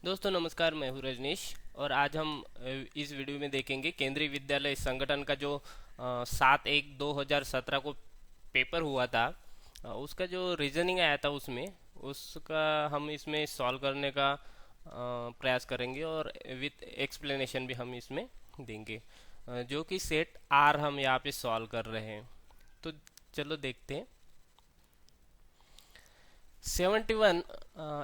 दोस्तों नमस्कार, मैं हूँ रजनीश। और आज हम इस वीडियो में देखेंगे केंद्रीय विद्यालय संगठन का जो 7/1/2017 को पेपर हुआ था। उसका जो रीजनिंग आया था उसमें उसका हम इसमें सॉल्व करने का प्रयास करेंगे और विथ एक्सप्लेनेशन भी हम इसमें देंगे। जो कि सेट आर हम यहाँ पे सॉल्व कर रहे हैं। तो चलो देखते हैं। 71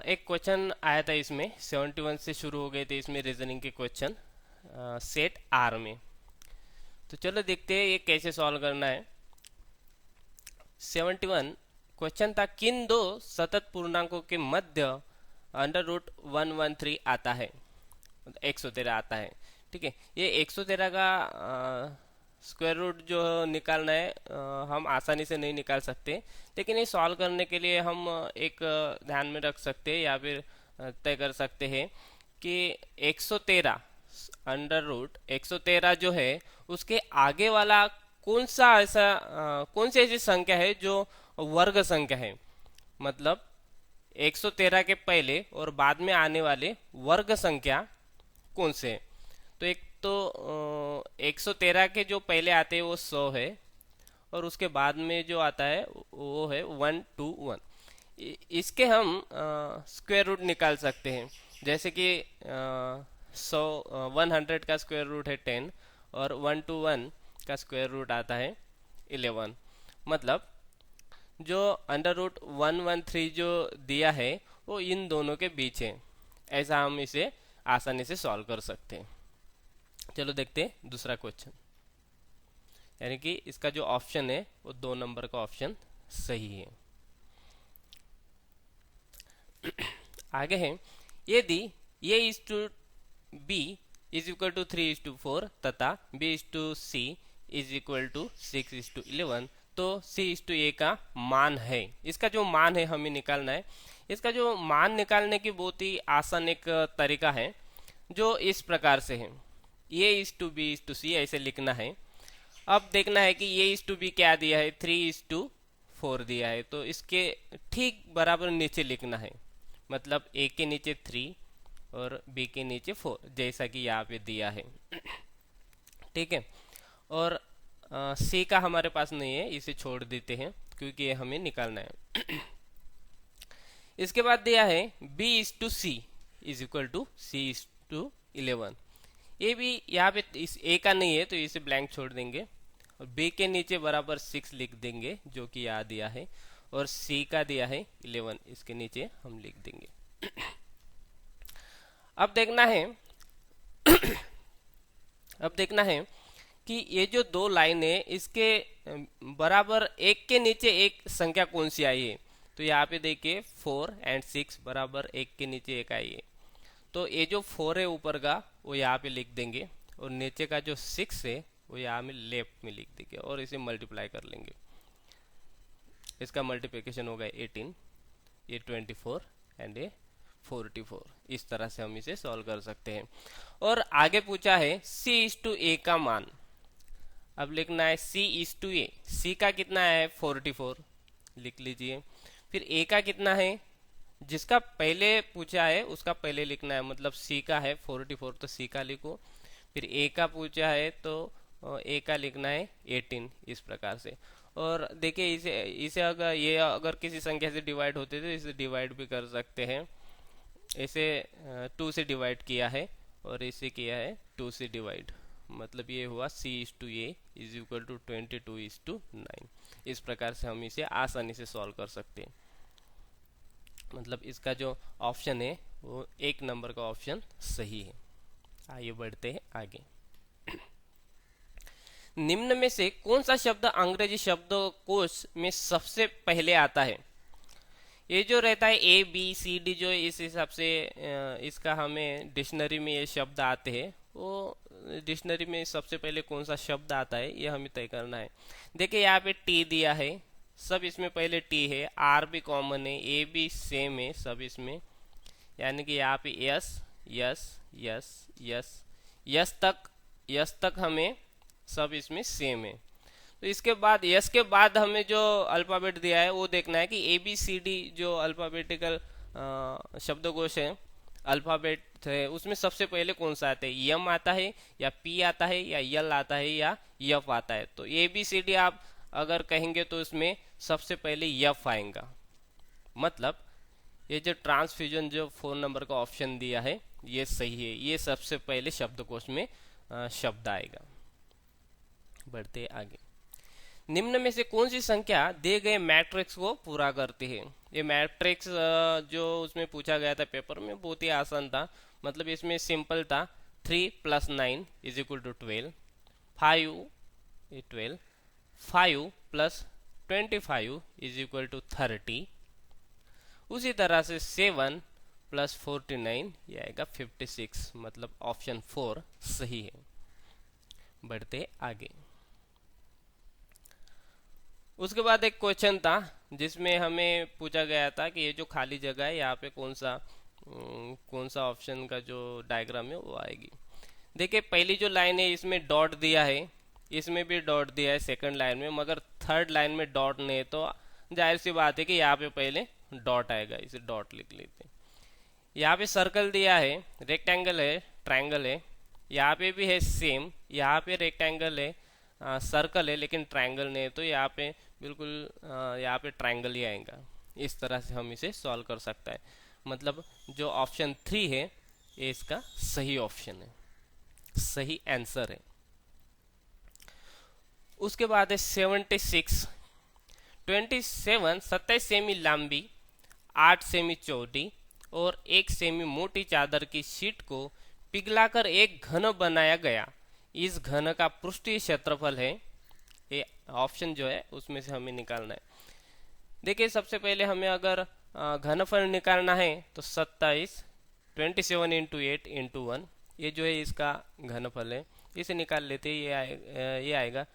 एक क्वेश्चन आया था, इसमें 71 से शुरू हो गए थे इसमें रीजनिंग के क्वेश्चन सेट आर में। तो चलो देखते हैं ये कैसे सॉल्व करना है। 71 क्वेश्चन था, किन दो सतत पूर्णांकों के मध्य √113 आता है, 113 आता है। ठीक है, ये 113 का स्क्वायर रूट जो निकालना है हम आसानी से नहीं निकाल सकते, लेकिन ये सॉल्व करने के लिए हम एक ध्यान में रख सकते हैं या फिर तय कर सकते हैं कि 113 113 जो है उसके आगे वाला कौन सी ऐसी संख्या है जो वर्ग संख्या है। मतलब 113 के पहले और बाद में आने वाले वर्ग संख्या कौन से हैं। तो एक तो 113 के जो पहले आते हैं वो 100 है, और उसके बाद में जो आता है वो है 121। इसके हम स्क्वायर रूट निकाल सकते हैं। जैसे कि 100 का स्क्वायर रूट है 10 और 121 का स्क्वायर रूट आता है 11। मतलब जो √113 जो दिया है वो इन दोनों के बीच है। ऐसा हम इसे आसानी से सॉल्व कर सकते हैं। चलो देखते हैं दूसरा क्वेश्चन। यानी कि इसका जो ऑप्शन है वो 2 नंबर का ऑप्शन सही है। आगे है, यदि a is to b is equal to 3:4 तथा b is to c is equal to 6:11, तो c इज टू a का मान है। इसका जो मान है हमें निकालना है। इसका जो मान निकालने की बहुत ही आसान एक तरीका है, जो इस प्रकार से है। a is to b is to c ऐसे लिखना है। अब देखना है कि a इज टू b क्या दिया है, 3:4 दिया है, तो इसके ठीक बराबर नीचे लिखना है। मतलब a के नीचे 3 और b के नीचे 4, जैसा कि यहाँ पे दिया है। ठीक है, और c का हमारे पास नहीं है, इसे छोड़ देते हैं क्योंकि ये हमें निकालना है। इसके बाद दिया है b is to c is equal to c is to 11। ये भी यहाँ पे इस a का नहीं है तो इसे ब्लैंक छोड़ देंगे, और b के नीचे बराबर 6 लिख देंगे जो कि यहाँ दिया है, और c का दिया है 11, इसके नीचे हम लिख देंगे। अब देखना है अब देखना है कि ये जो दो लाइन है इसके बराबर एक के नीचे एक संख्या कौन सी आई है। तो यहाँ पे देखिए 4 और 6 बराबर एक के नीचे एक आई है। तो ये जो 4 है ऊपर का वो यहाँ पे लिख देंगे, और नीचे का जो 6 है वो यहाँ में लेफ्ट में लिख देंगे, और इसे मल्टीप्लाई कर लेंगे। इसका मल्टीप्लिकेशन होगा 18, ये 24 एंड ये 44। इस तरह से हम इसे सॉल्व कर सकते हैं। और आगे पूछा है c इज टू a का मान। अब लिखना है c is to a। c का कितना है 44, लिख लीजिए। फिर a का कितना है, जिसका पहले पूछा है उसका पहले लिखना है। मतलब c का है 44 तो c का लिखो। फिर a का पूछा है तो a का लिखना है 18, इस प्रकार से। और देखिए इसे इसे अगर किसी संख्या से डिवाइड होते तो इसे डिवाइड भी कर सकते हैं। इसे 2 से डिवाइड किया है और इसे किया है 2 से डिवाइड। मतलब ये हुआ c is to a is equal to 22:9। इस प्रकार से हम इसे आसानी से सॉल्व कर सकते हैं। मतलब इसका जो ऑप्शन है वो 1 नंबर का ऑप्शन सही है। आइए बढ़ते हैं आगे। निम्न में से कौन सा शब्द अंग्रेजी शब्दकोश में सबसे पहले आता है। ये जो रहता है ए बी सी डी, जो इस हिसाब से इसका हमें डिक्शनरी में ये शब्द आते हैं, वो डिक्शनरी में सबसे पहले कौन सा शब्द आता है ये हमें तय करना है। देखिए यहाँ पे टी दिया है, सब इसमें पहले टी है। आर भी कॉमन है, ए भी सेम है सब इसमें। यानी कि यहाँ पे yes yes yes yes yes तक हमें सब इसमें सेम है। तो इसके बाद यस के बाद हमें जो अल्फ़ाबेट दिया है वो देखना है कि ए बी सी डी जो अल्फ़ाबेटिकल शब्दकोश है अल्फ़ाबेट है उसमें सबसे पहले कौन सा आता है, एम आता है या पी आता है या एल आता है या एफ आता है। तो ए बी सी डी आप अगर कहेंगे तो इसमें सबसे पहले एफ आएगा। मतलब ये जो ट्रांसफ्यूजन जो 4 नंबर का ऑप्शन दिया है ये सही है, ये सबसे पहले शब्दकोश में शब्द आएगा। बढ़ते आगे, निम्न में से कौन सी संख्या दिए गए मैट्रिक्स को पूरा करती है। ये मैट्रिक्स जो उसमें पूछा गया था पेपर में बहुत ही आसान था। मतलब इसमें सिंपल था, 3 + 9 = 12, 5 12, 5 + 25 = 30। उसी तरह से 7 + 49 ये आएगा 56। मतलब ऑप्शन 4 सही है। बढ़ते आगे, उसके बाद एक क्वेश्चन था जिसमें हमें पूछा गया था कि ये जो खाली जगह है यहाँ पे कौन सा ऑप्शन का जो डायग्राम है वो आएगी। देखिए पहली जो लाइन है इसमें डॉट दिया है, इसमें भी डॉट दिया है सेकंड लाइन में, मगर थर्ड लाइन में डॉट नहीं है, तो जाहिर सी बात है कि यहाँ पे पहले डॉट आएगा, इसे डॉट लिख लेते हैं। यहाँ पे सर्कल दिया है, रेक्टेंगल है, ट्रायंगल है, यहाँ पे भी है सेम, यहाँ पे रेक्टेंगल है, सर्कल है लेकिन ट्रायंगल नहीं है, तो यहाँ पे बिल्कुल यहाँ पे ट्रायंगल ही आएगा। इस तरह से हम इसे सॉल्व कर सकता है। मतलब जो ऑप्शन 3 है ये इसका सही ऑप्शन है, सही आंसर है। उसके बाद है 76। 27 सेमी लंबी, 8 सेमी चौड़ी और 1 सेमी मोटी चादर की शीट को पिघलाकर एक घन बनाया गया। इस घन का पृष्ठीय क्षेत्रफल है, ये ऑप्शन जो है उसमें से हमें निकालना है। देखिए सबसे पहले हमें अगर घनफल निकालना है तो 27 × 8 × 1 ये जो है इसका घनफल है, इसे निकाल लेते हैं। ये आएगा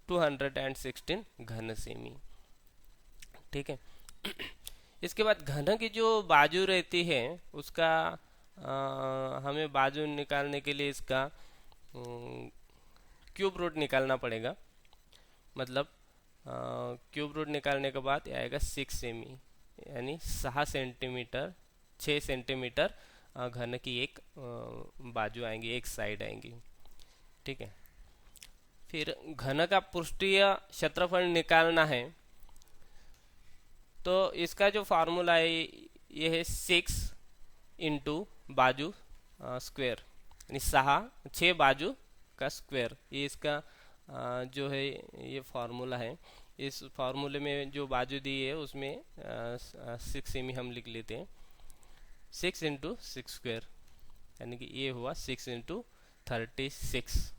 216 घन सेमी। ठीक है। इसके बाद घन की जो बाजू रहती है उसका हमें बाजू निकालने के लिए इसका क्यूब रूट निकालना पड़ेगा। मतलब क्यूब रूट निकालने के बाद आएगा 6 सेमी, यानी 6 सेंटीमीटर घन की एक बाजू आएंगी, एक साइड आएंगी। ठीक है। फिर घन का पृष्ठीय क्षेत्रफल निकालना है तो इसका जो फार्मूला है ये है 6 × बाजू स्क्वायर, यानी 6 बाजू का स्क्वायर। ये इसका जो है ये फार्मूला है। इस फार्मूले में जो बाजू दी है उसमें 6 सेमी हम लिख लेते हैं। 6 × 6 स्क्वायर, यानी कि ये हुआ 6 × 36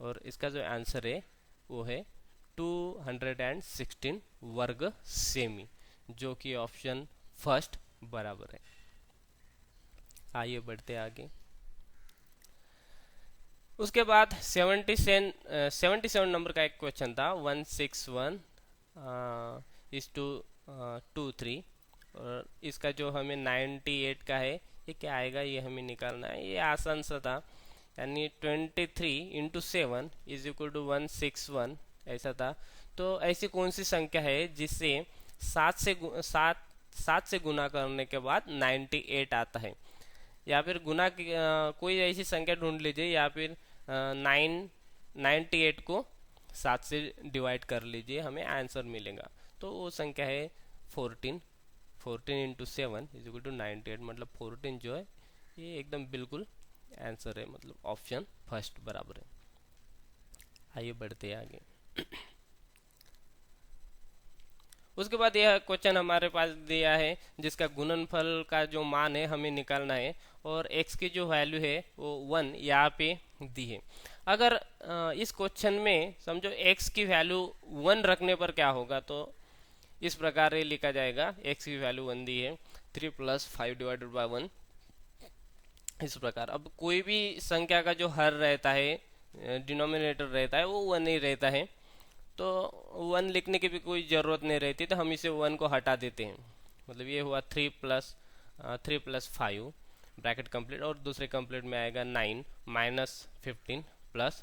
और इसका जो आंसर है वो है 216 वर्ग सेमी, जो कि ऑप्शन फर्स्ट बराबर है। आइए बढ़ते आगे। उसके बाद 77 नंबर का एक क्वेश्चन था, 161 23 और इसका जो हमें 98 का है ये क्या आएगा ये हमें निकालना है। ये आसान सा था, यानी 23 × 7 = 161 ऐसा था। तो ऐसी कौन सी संख्या है जिससे 7 से गुना करने के बाद 98 आता है, या फिर गुना की कोई ऐसी संख्या ढूंढ लीजिए, या फिर 98 को 7 से डिवाइड कर लीजिए, हमें आंसर मिलेगा। तो वो संख्या है 14 × 7 = 98। मतलब 14 जो है ये एकदम बिल्कुल आंसर है, मतलब ऑप्शन फर्स्ट बराबर है। आइए बढ़ते आगे। उसके बाद यह क्वेश्चन हमारे पास दिया है जिसका गुणनफल का जो मान है हमें निकालना है और x की जो वैल्यू है वो 1 यहाँ पे दी है। अगर इस क्वेश्चन में समझो x की वैल्यू 1 रखने पर क्या होगा, तो इस प्रकार ये लिखा जाएगा। x की वैल्यू 1 दी है, 3 + 5 / 1 इस प्रकार। अब कोई भी संख्या का जो हर रहता है, डिनोमिनेटर रहता है, वो 1 ही रहता है, तो 1 लिखने की भी कोई ज़रूरत नहीं रहती, तो हम इसे 1 को हटा देते हैं। मतलब ये हुआ 3 + 5 ब्रैकेट कंप्लीट, और दूसरे कंप्लीट में आएगा 9 - 15 +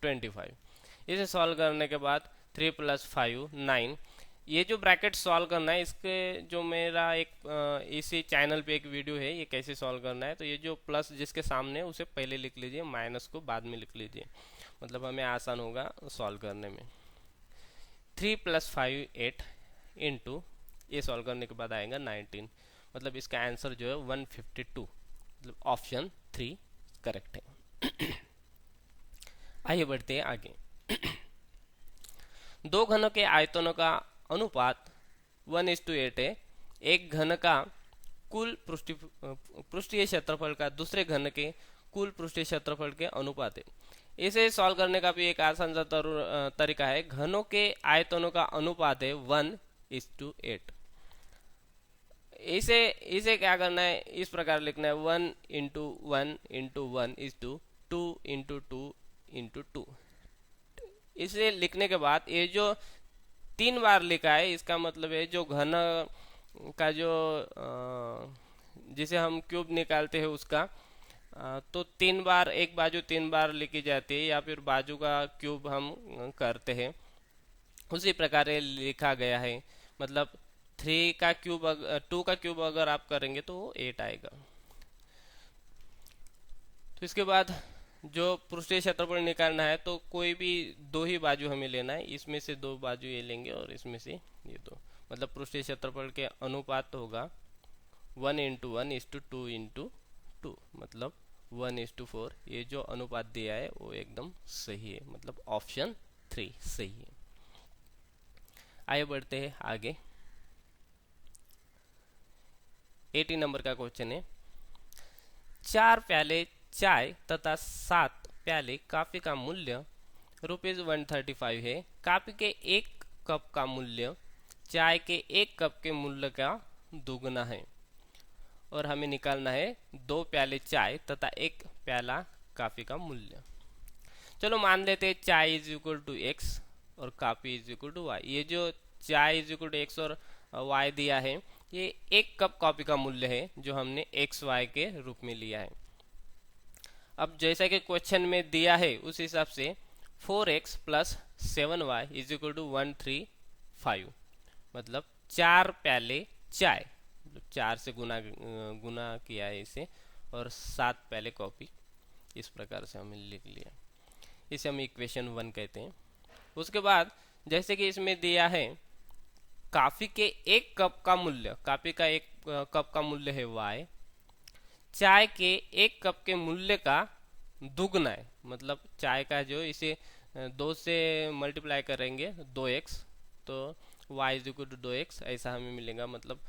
25। इसे सॉल्व करने के बाद 3 + 5 9, ये जो ब्रैकेट सॉल्व करना है, इसके जो मेरा एक इसी चैनल पे एक वीडियो है ये कैसे सॉल्व करना है। तो ये जो प्लस जिसके सामने है उसे पहले लिख लीजिए, माइनस को बाद में लिख लीजिए, मतलब हमें आसान होगा सॉल्व करने में। 3 + 5 8 इंटू, ये सॉल्व करने के बाद आएगा 19, मतलब इसका आंसर जो है 152, मतलब ऑप्शन 3 करेक्ट है। आइए बढ़ते हैं आगे। दो घनों के आयतनों का अनुपात 1:8 है। एक घन का कुल पृष्ठीय क्षेत्रफल का दूसरे घन के कुल पृष्ठीय क्षेत्रफल के अनुपात है। इसे सॉल्व करने का भी एक आसान सा तरीका है। घनों के आयतनों का अनुपात है 1:8। इसे इसे क्या करना है, इस प्रकार लिखना है 1:1:1:2:2:2। इसे लिखने के बाद ये जो 3 बार लिखा है, इसका मतलब है जो घन का जो जिसे हम क्यूब निकालते हैं उसका तो 3 बार, एक बाजू 3 बार लिखी जाती है, या फिर बाजू का क्यूब हम करते हैं, उसी प्रकार ये लिखा गया है। मतलब 2 का क्यूब अगर आप करेंगे तो 8 आएगा। तो इसके बाद जो पृष्ठीय क्षेत्रफल निकालना है, तो कोई भी 2 ही बाजू हमें लेना है, इसमें से 2 बाजू ये लेंगे और इसमें से ये 2, मतलब पृष्ठीय क्षेत्रफल के अनुपात होगा 1:1:2:2, मतलब 1:4। ये जो अनुपात दिया है वो एकदम सही है, मतलब ऑप्शन 3 सही है। आइए बढ़ते हैं आगे। 18 नंबर का क्वेश्चन है, 4 प्याले चाय तथा 7 प्याले कॉफी का मूल्य ₹135 है। कॉफी के 1 कप का मूल्य चाय के 1 कप के मूल्य का दुगना है, और हमें निकालना है 2 प्याले चाय तथा 1 प्याला कॉफी का मूल्य। चलो मान लेते हैं चाय = x और कॉफी = y। ये जो चाय x और y दिया है, ये 1 कप कॉफी का मूल्य है जो हमने xy के रूप में लिया है। अब जैसा कि क्वेश्चन में दिया है उस हिसाब से 4x + 7y = 135, मतलब 4 प्याले चाय, मतलब 4 से गुना किया है इसे, और 7 प्याले कॉफी, इस प्रकार से हमने लिख लिया। इसे हम इक्वेशन 1 कहते हैं। उसके बाद जैसे कि इसमें दिया है कॉफी के 1 कप का मूल्य, कॉफी का 1 कप का मूल्य है y, चाय के 1 कप के मूल्य का दुगना है, मतलब चाय का जो इसे 2 से मल्टीप्लाई करेंगे 2x, तो y = 2x ऐसा हमें मिलेगा। मतलब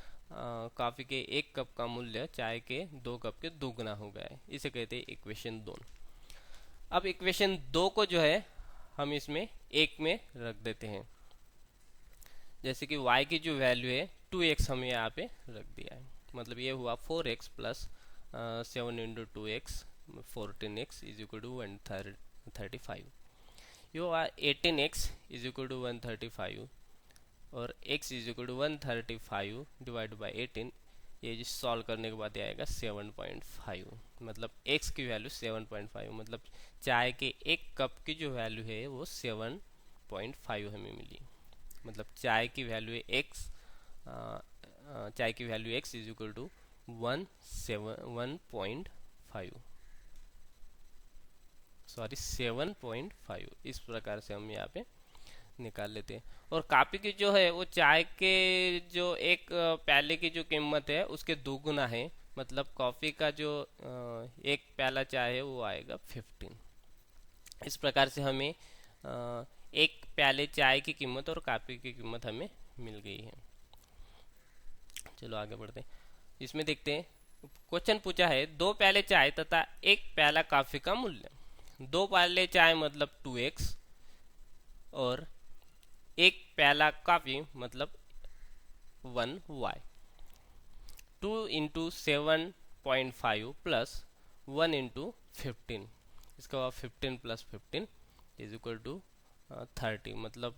कॉफी के 1 कप का मूल्य चाय के 2 कप के दुगना हो गया है। इसे कहते हैं इक्वेशन 2। अब इक्वेशन 2 को जो है हम इसमें 1 में रख देते हैं। जैसे कि y की जो वैल्यू है 2x हमें यहाँ पे रख दिया है, मतलब ये हुआ 4x + 7 × 2x 14x = 135। ये हुआ 18x = 135, और x = 135 / 18। ये सॉल्व करने के बाद आएगा 7.5, मतलब x की वैल्यू 7.5, मतलब चाय के 1 कप की जो वैल्यू है वो 7.5 हमें मिली। मतलब चाय की वैल्यू x, चाय की वैल्यू x = 7.5, इस प्रकार से हम यहाँ पे निकाल लेते हैं। और कॉफी की जो है वो चाय के जो 1 प्याले की जो कीमत है उसके दोगुना है, मतलब कॉफी का जो 1 प्याला चाय है वो आएगा 15। इस प्रकार से हमें 1 प्याले चाय की कीमत और कॉफी की कीमत हमें मिल गई है। चलो आगे बढ़ते हैं। इसमें देखते हैं, क्वेश्चन पूछा है 2 प्याले चाय तथा 1 प्याला कॉफी का मूल्य। 2 प्याले चाय मतलब 2x, और 1 प्याला कॉफी मतलब 1y। 2 × 7.5 + 1 × 15, इसका बाद 15 + 15 = 30, मतलब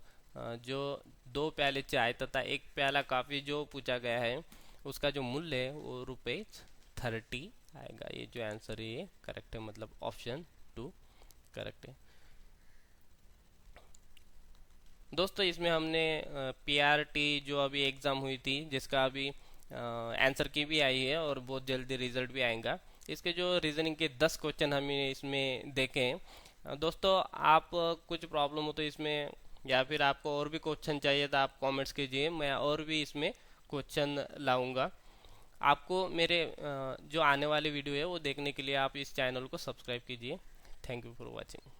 जो 2 प्याले चाय तथा 1 प्याला कॉफी जो पूछा गया है उसका जो मूल्य है वो ₹30 आएगा। ये जो आंसर है ये करेक्ट है, मतलब ऑप्शन 2 करेक्ट है। दोस्तों इसमें हमने पीआरटी जो अभी एग्ज़ाम हुई थी जिसका अभी आंसर की भी आई है और बहुत जल्दी रिजल्ट भी आएगा। इसके जो रीजनिंग के 10 क्वेश्चन हमने इसमें देखे हैं। दोस्तों आप कुछ प्रॉब्लम हो तो इसमें या फिर आपको और भी क्वेश्चन चाहिए तो आप कमेंट्स कीजिए, मैं और भी इसमें क्वेश्चन लाऊंगा। आपको मेरे जो आने वाली वीडियो है वो देखने के लिए आप इस चैनल को सब्सक्राइब कीजिए। Thank you for watching.